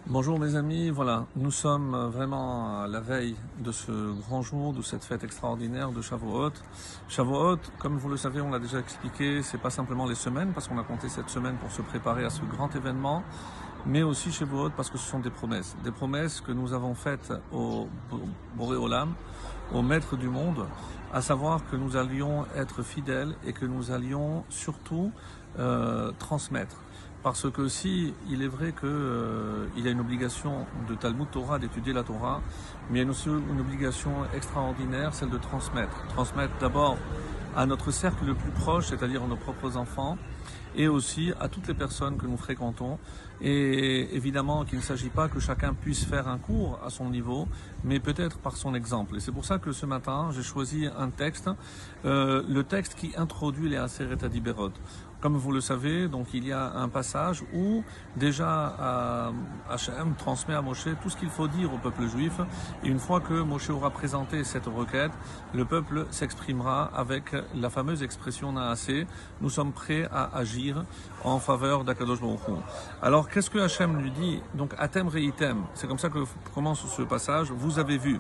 Bonjour mes amis, voilà, nous sommes vraiment à la veille de ce grand jour, de cette fête extraordinaire de Shavuot. Shavuot, comme vous le savez, on l'a déjà expliqué, c'est pas simplement les semaines, parce qu'on a compté cette semaine pour se préparer à ce grand événement, mais aussi Shavuot parce que ce sont des promesses que nous avons faites au Boré Olam, au Maître du monde, à savoir que nous allions être fidèles et que nous allions surtout transmettre. Parce que si il est vrai qu'il y a une obligation de Talmud Torah, d'étudier la Torah, mais il y a aussi une obligation extraordinaire, celle de transmettre. Transmettre d'abord à notre cercle le plus proche, c'est-à-dire à nos propres enfants, et aussi à toutes les personnes que nous fréquentons. Et évidemment qu'il ne s'agit pas que chacun puisse faire un cours à son niveau, mais peut-être par son exemple. Et c'est pour ça que ce matin, j'ai choisi un texte, le texte qui introduit les Aseret Adiberot. Comme vous le savez, donc il y a un passage où déjà Hachem transmet à Moshe tout ce qu'il faut dire au peuple juif. Et une fois que Moshe aura présenté cette requête, le peuple s'exprimera avec la fameuse expression Naaseh. Nous sommes prêts à agir en faveur d'Akadosh Baruch Hu. Alors qu'est-ce que Hachem lui dit? Donc Atem Reitem, c'est comme ça que commence ce passage. Vous avez vu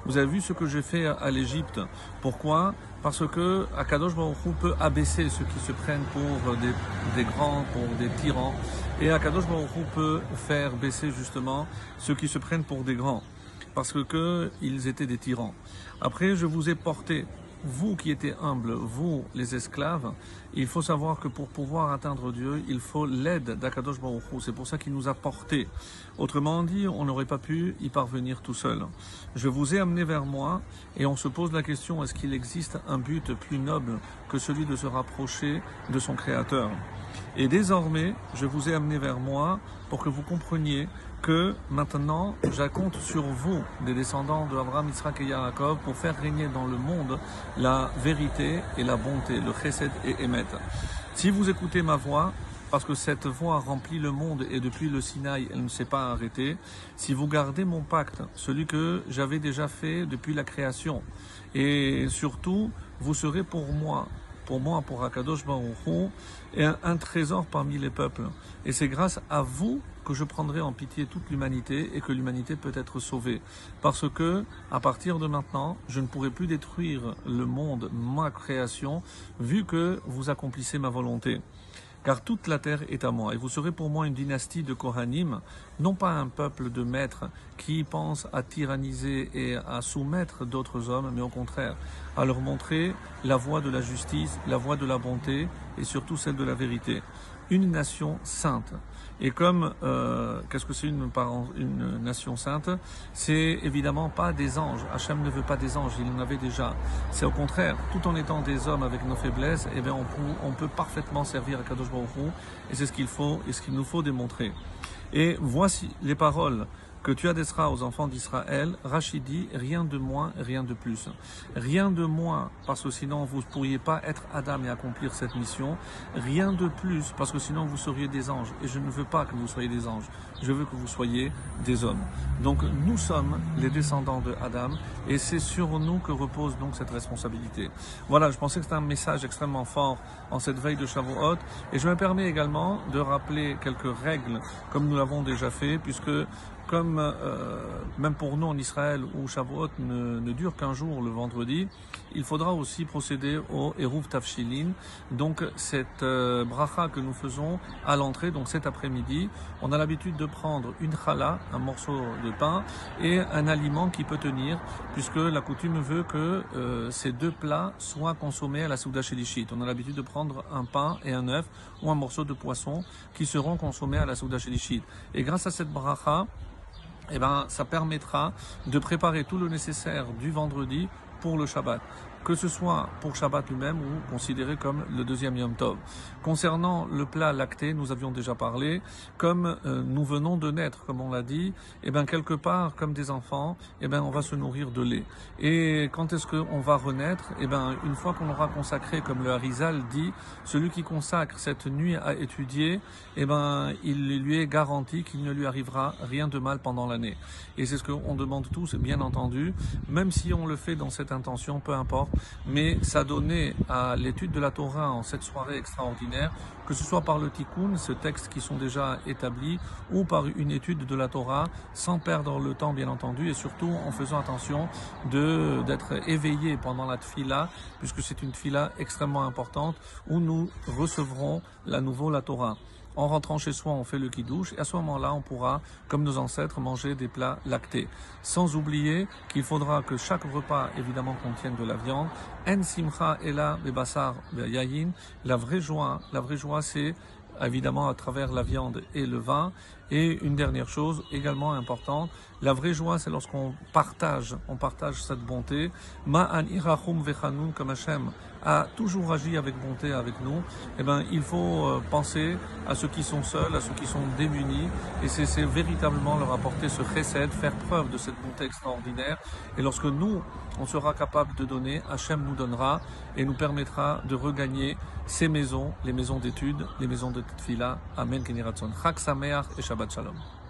ce que j'ai fait à l'Égypte. Pourquoi? Parce que Akadosh Baruch Hu peut abaisser ceux qui se prennent pour des grands, pour des tyrans. Et Akadosh Baruch Hu peut faire baisser justement ceux qui se prennent pour des grands. Parce que ils étaient des tyrans. Après, je vous ai porté, vous qui étiez humbles, vous les esclaves, il faut savoir que pour pouvoir atteindre Dieu, il faut l'aide d'Akadosh Baruch Hu. C'est pour ça qu'il nous a portés. Autrement dit, on n'aurait pas pu y parvenir tout seul. Je vous ai amené vers moi et on se pose la question, est-ce qu'il existe un but plus noble que celui de se rapprocher de son Créateur? Et désormais, je vous ai amené vers moi pour que vous compreniez que maintenant, je compte sur vous, des descendants de Abraham, Yitzhak et Yaakov, pour faire régner dans le monde la vérité et la bonté, le chesed et émet. Si vous écoutez ma voix, parce que cette voix remplit le monde et depuis le Sinaï, elle ne s'est pas arrêtée, si vous gardez mon pacte, celui que j'avais déjà fait depuis la création, et surtout, vous serez pour moi, pour Akadosh Baruch Hu, et un trésor parmi les peuples. Et c'est grâce à vous que je prendrai en pitié toute l'humanité et que l'humanité peut être sauvée. Parce que, à partir de maintenant, je ne pourrai plus détruire le monde, ma création, vu que vous accomplissez ma volonté. Car toute la terre est à moi, et vous serez pour moi une dynastie de Kohanim, non pas un peuple de maîtres qui pense à tyranniser et à soumettre d'autres hommes, mais au contraire, à leur montrer la voie de la justice, la voie de la bonté, et surtout celle de la vérité. Une nation sainte. Et comme, qu'est-ce que c'est une nation sainte? C'est évidemment pas des anges. Hachem ne veut pas des anges, il en avait déjà. C'est au contraire, tout en étant des hommes avec nos faiblesses, eh bien on peut parfaitement servir à Kadosh Baruch Hu, et c'est ce qu'il faut, et ce qu'il nous faut démontrer. Et voici les paroles que tu adresseras aux enfants d'Israël. Rachid dit, rien de moins, rien de plus. Rien de moins, parce que sinon vous ne pourriez pas être Adam et accomplir cette mission. Rien de plus, parce que sinon vous seriez des anges. Et je ne veux pas que vous soyez des anges. Je veux que vous soyez des hommes. Donc nous sommes les descendants de Adam, et c'est sur nous que repose donc cette responsabilité. Voilà, je pensais que c'était un message extrêmement fort en cette veille de Shavuot. Et je me permets également de rappeler quelques règles, comme nous l'avons déjà fait, puisque comme même pour nous en Israël où Shavuot ne dure qu'un jour, le vendredi, il faudra aussi procéder au Eruv Tafshilin, donc cette bracha que nous faisons à l'entrée, donc cet après-midi. On a l'habitude de prendre une challah, un morceau de pain, et un aliment qui peut tenir, puisque la coutume veut que ces deux plats soient consommés à la Souda Shelishit. On a l'habitude de prendre un pain et un œuf, ou un morceau de poisson, qui seront consommés à la Souda Shelishit. Et grâce à cette bracha, eh ben, ça permettra de préparer tout le nécessaire du vendredi pour le Shabbat, que ce soit pour Shabbat lui-même ou considéré comme le deuxième Yom Tov. Concernant le plat lacté, nous avions déjà parlé, comme nous venons de naître, comme on l'a dit, et bien quelque part, comme des enfants, et ben on va se nourrir de lait. Et quand est-ce qu'on va renaître? Et ben une fois qu'on aura consacré, comme le Harizal dit, celui qui consacre cette nuit à étudier, et ben il lui est garanti qu'il ne lui arrivera rien de mal pendant l'année. Et c'est ce qu'on demande tous, bien entendu, même si on le fait dans cette intention, peu importe, mais s'adonner à l'étude de la Torah en cette soirée extraordinaire, que ce soit par le Tikkun, ce texte qui sont déjà établis, ou par une étude de la Torah, sans perdre le temps bien entendu, et surtout en faisant attention d'être éveillé pendant la tfila, puisque c'est une tfila extrêmement importante, où nous recevrons à nouveau la Torah. En rentrant chez soi, on fait le kiddush et à ce moment-là, on pourra, comme nos ancêtres, manger des plats lactés. Sans oublier qu'il faudra que chaque repas, évidemment, contienne de la viande. En simcha ela bebassar yayin. La vraie joie, c'est évidemment à travers la viande et le vin. Et une dernière chose également importante, la vraie joie, c'est lorsqu'on partage cette bonté. Ma'an irachum vechanun, comme Hachem a toujours agi avec bonté avec nous. Eh ben, il faut penser à ceux qui sont seuls, à ceux qui sont démunis, et c'est véritablement leur apporter ce chesed, faire preuve de cette bonté extraordinaire. Et lorsque nous, on sera capable de donner, Hachem nous donnera et nous permettra de regagner ces maisons, les maisons d'études, les maisons de tefila. Amen. Chag Sameach et Shabbat Shalom.